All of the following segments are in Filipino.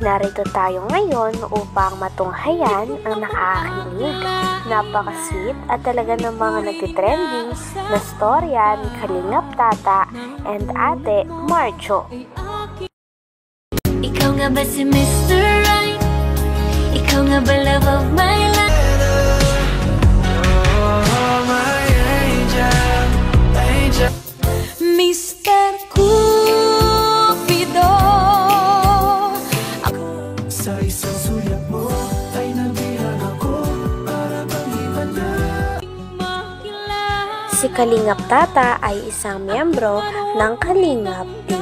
Narito tayo ngayon upang matunghayan ang nakakakilig, napaka-sweet at talaga ng mga nagtitrending na storya ni Kalingap Tata and Ate Marjo. Ikaw nga ba si Mr. Right? Ikaw nga ba love of my life? Oh, my angel, angel. Mr. Cupido, sa isang sulyap mo ay nabihan ako para bang ibanda. Si Kalingap Tata ay isang miyembro ng Kalingap Team.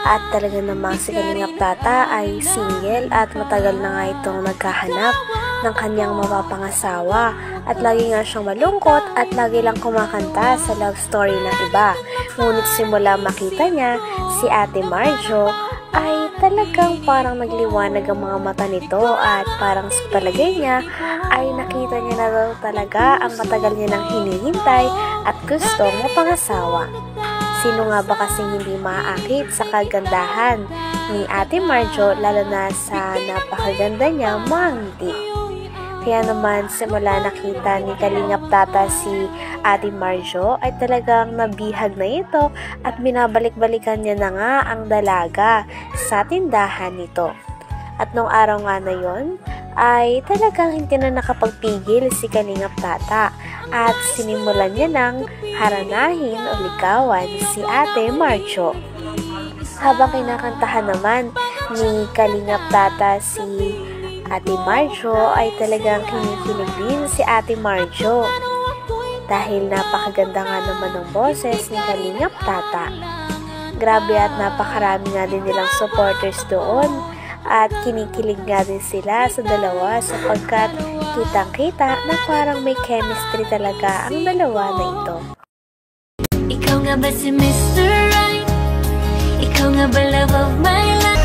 At talaga namang si Kalingap Tata ay single at matagal na nga itong nagkahanap ng kanyang mapapangasawa. At lagi nga siyang malungkot at lagi lang kumakanta sa love story ng iba. Ngunit simula makita niya si Ate Marjo ay talagang parang nagliwanag ang mga mata nito at parang sa palagay niya ay nakita niya na daw talaga ang matagal niya nang hinihintay at gustong mapangasawa. Sino nga ba kasing hindi maaakit sa kagandahan ni Ate Marjo, lalo na sa napakaganda niya mga ngiti. Kaya naman simula nakita ni Kalingap Tata si Ate Marjo ay talagang nabihag na ito at binabalik-balikan niya na nga ang dalaga sa tindahan nito. At nung araw nga na yon ay talagang hindi na nakapagpigil si Kalingap Tata at sinimulan niya ng haranahin o ligawan si Ate Marjo. Habang kinakantahan naman ni Kalingap Tata si Ate Marjo ay talagang kinikilig din si Ate Marjo dahil napakaganda nga naman ng boses ni Kalingap Tata. Grabe at napakarami nga din nilang supporters doon at kinikilig nga din sila sa dalawa sapagkat kitang-kita na parang may chemistry talaga ang dalawa na ito. ikaw nga ba si Mr. Right? Ikaw nga ba love of my life?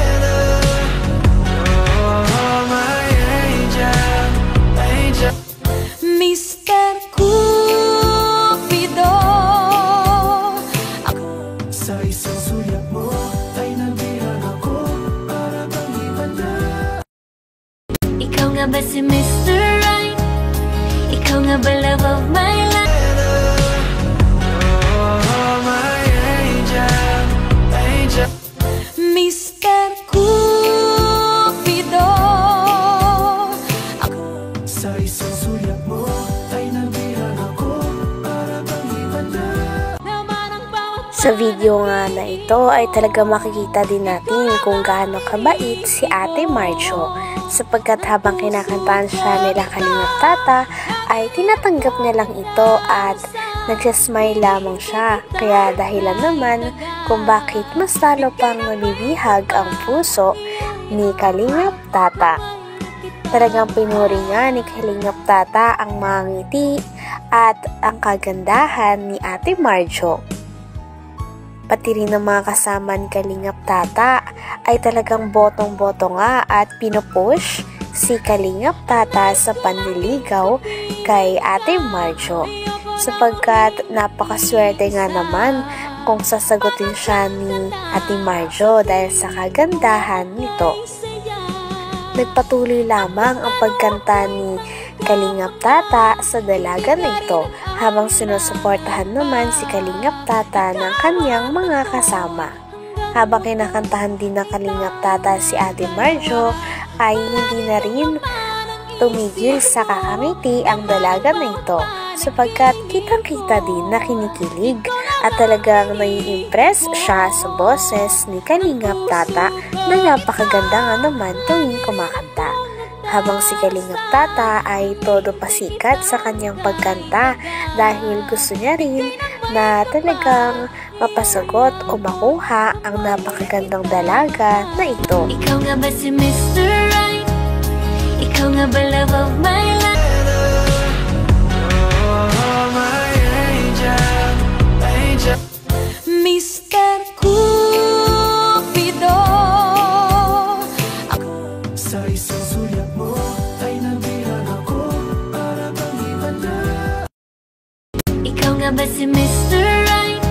Mr. Cupido, sa isang sulyap mo ay nabihan ako para bang ibanda. ikaw nga ba si Mr. Right? Ikaw nga ba love of my life? Oh, my angel, angel. Mr. Cupido, Sa isang sulyap mo ay nabihan ako para bang ibanda. Sa video nga na ito ay talaga makikita din natin kung gaano kabait si Ate Marjo sapagkat habang kinakantahan siya nila Kalingap Tata ay tinatanggap niya lang ito at nagsasmile lamang siya. Kaya dahilan naman kung bakit mas lalo pang nabibihag ang puso ni Kalingap Tata. Talagang pinuri nga ni Kalingap Tata ang mga ngiti at ang kagandahan ni Ate Marjo. Pati rin ng mga kasama ni Kalingap Tata ay talagang botong-boto nga at pinupush si Kalingap Tata sa panliligaw kay Ate Marjo. Sapagkat napakaswerte nga naman kung sasagutin siya ni Ate Marjo dahil sa kagandahan nito. Nagpatuloy lamang ang pagkanta ni Kalingap Tata sa dalaga na ito habang sinusuportahan naman si Kalingap Tata ng kanyang mga kasama. Habang kinakantahan din ng Kalingap Tata si Ate Marjo ay hindi na rin tumigil sa kakangiti ang dalaga na ito sapagkat kitang-kita din na kinikilig at talagang nai-impress siya sa boses ni Kalingap Tata na napakaganda nga naman tuwing kumakanta. Habang si Kalingap Tata ay todo pasikat sa kanyang pagkanta dahil gusto niya rin na talagang mapasagot o makuha ang napakagandang dalaga na ito. ikaw nga ba si Mr. Right? Ikaw nga ba love of my life? Oh, my angel, angel. Mr. Cupido, Sa isang sulyap mo ay nabihan ako para bang ibanda. ikaw nga ba si Mr. Right?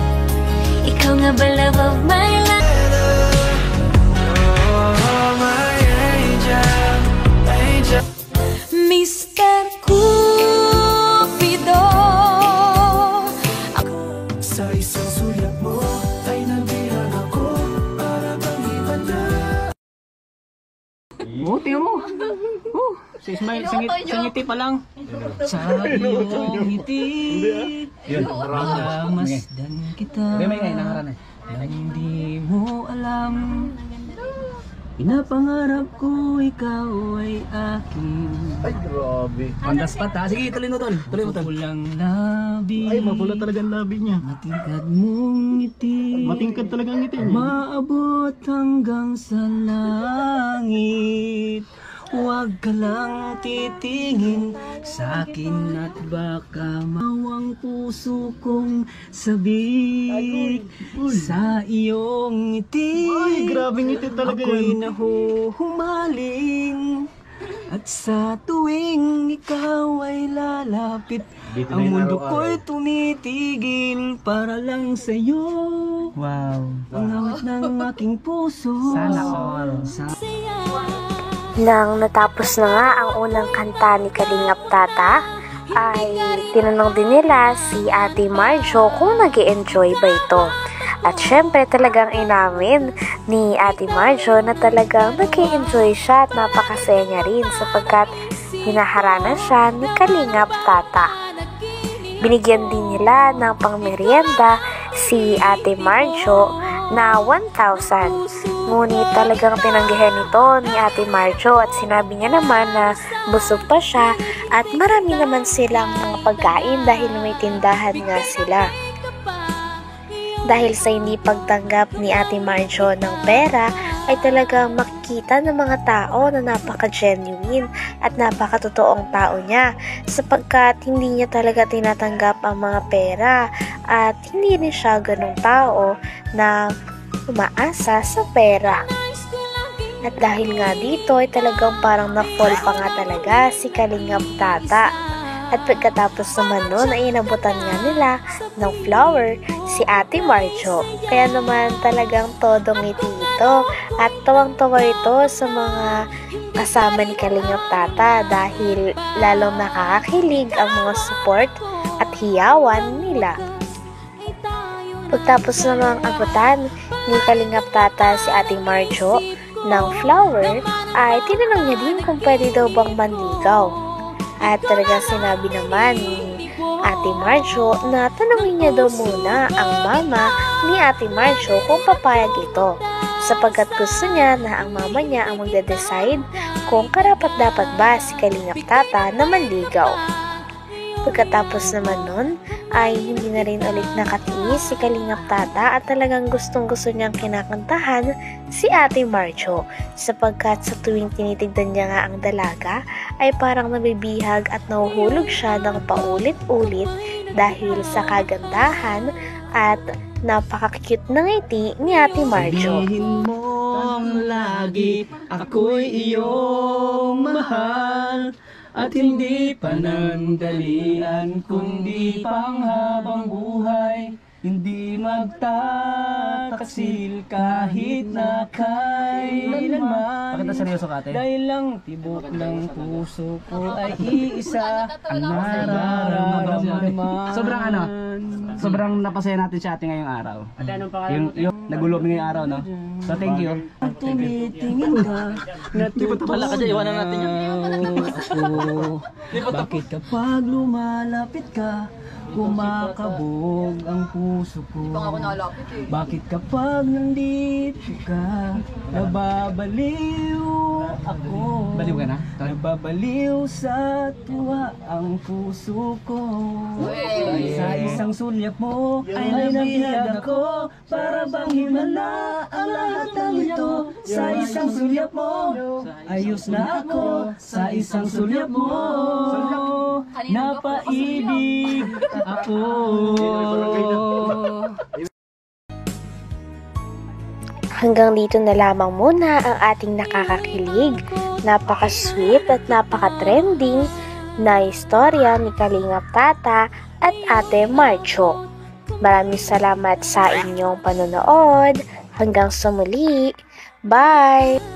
Ikaw nga ba love of my life? Oh, my sulyap mo ay nabihag ako para bang iba na. Oh, tingnan mo. Oh, si Ismail, sa ngiti pa lang. Sa iyong ngiti, masdan kita. Nang di mo alam, pinapangarap ko ikaw ay akin. Ay, grabe. Pandas pa ta. Sige, tuloy mo tol. Tuloy mo tol. Pulang labi. Ay, mapula talaga ang labi niya. Matingkad mong ngiti. Matingkad talaga ang ngiti niya. Maabot hanggang sa langit. Huwag ka lang titingin sa akin at baka mawang puso kong sabik sa iyong ngiti. Ay, grabe ngiti talaga Ako'y yan. nahuhumaling at sa tuwing ikaw ay lalapit, Dito na ang yung mundo araw-araw. ko'y tumitigil para lang sa'yo. Wow. Ang awit ng aking puso. Sana all. Nang natapos na nga ang unang kanta ni Kalingap Tata, ay tinanong din nila si Ate Marjo kung nag-e-enjoy ba ito. At syempre talagang inamin ni Ate Marjo na talagang nag-e-enjoy siya at napakasaya niya rin sapagkat hinaharana siya ni Kalingap Tata. Binigyan din nila ng pangmerienda si Ate Marjo na 1,000. Ngunit talagang tinanggihan nito ni Ate Marjo at sinabi niya naman na busog pa siya at marami naman silang mga pagkain dahil may tindahan nga sila. Dahil sa hindi pagtanggap ni Ate Marjo ng pera ay talagang makikita ng mga tao na napaka-genuine at napaka-totoong tao niya sapagkat hindi niya talaga tinatanggap ang mga pera at hindi rin siya ganung tao na umaasa sa pera. At dahil nga dito ay talagang parang na-fall pa nga talaga si Kalingap Tata. At pagkatapos naman nun ay inabutan nga nila ng flower si Ate Marjo. Kaya naman talagang todo ngiti ito at tawang-tawa ito sa mga kasama ni Kalingap Tata dahil lalong nakakakilig ang mga support at hiyawan nila. Pagtapos namang abutan ni Kalingap Tata si Ate Marjo ng flower, ay tinanong niya din kung pwede daw bang manligaw. At talaga sinabi naman ni Ate Marjo na tanongin niya daw muna ang mama ni Ate Marjo kung papayag ito, sapagkat gusto niya na ang mama niya ang magde-decide kung karapat-dapat ba si Kalingap Tata na manligaw. Pagkatapos naman nun, ay hindi na rin ulit nakatiis si Kalingap Tata at talagang gustong-gusto niyang kinakantahan si Ate Marjo sapagkat sa tuwing tinitignan niya nga ang dalaga ay parang nabibihag at nahuhulog siya ng paulit-ulit dahil sa kagandahan at napaka-cute na ngiti ni Ate Marjo. Sabihin mong lagi ako'y iyong mahal at hindi panandalian kundi panghabang buhay, hindi magtataksil kahit na kailanman. Pakita seryoso ka, ate. Dahil lang tibok ng puso ko ay iisa ang nararamdaman. Sobrang napasaya natin si ate ngayong araw. Yung nagulo ngayong araw, no? So, thank you. Tumitingin ka, natutuwa kasi iwanan natin ako. Bakit kapag lumalapit ka, kumakabog ang puso ko? Bakit kapag nandito ka, nababaliw ako? Baliw ka na? Nababaliw sa tuwa ang puso ko. Sa isang sulyap mo ay nabihag ako, para bang himala ang lahat ng ito. Sa isang sulyap mo, ayos na ako. Sa isang sulyap mo, napaibig ako. Hanggang dito na lamang muna ang ating nakakakilig, napaka-sweet at napaka-trending na istorya ni Kalingap Tata at Ate Marjo. Maraming salamat sa inyong panonood. Hanggang sa muli. Bye!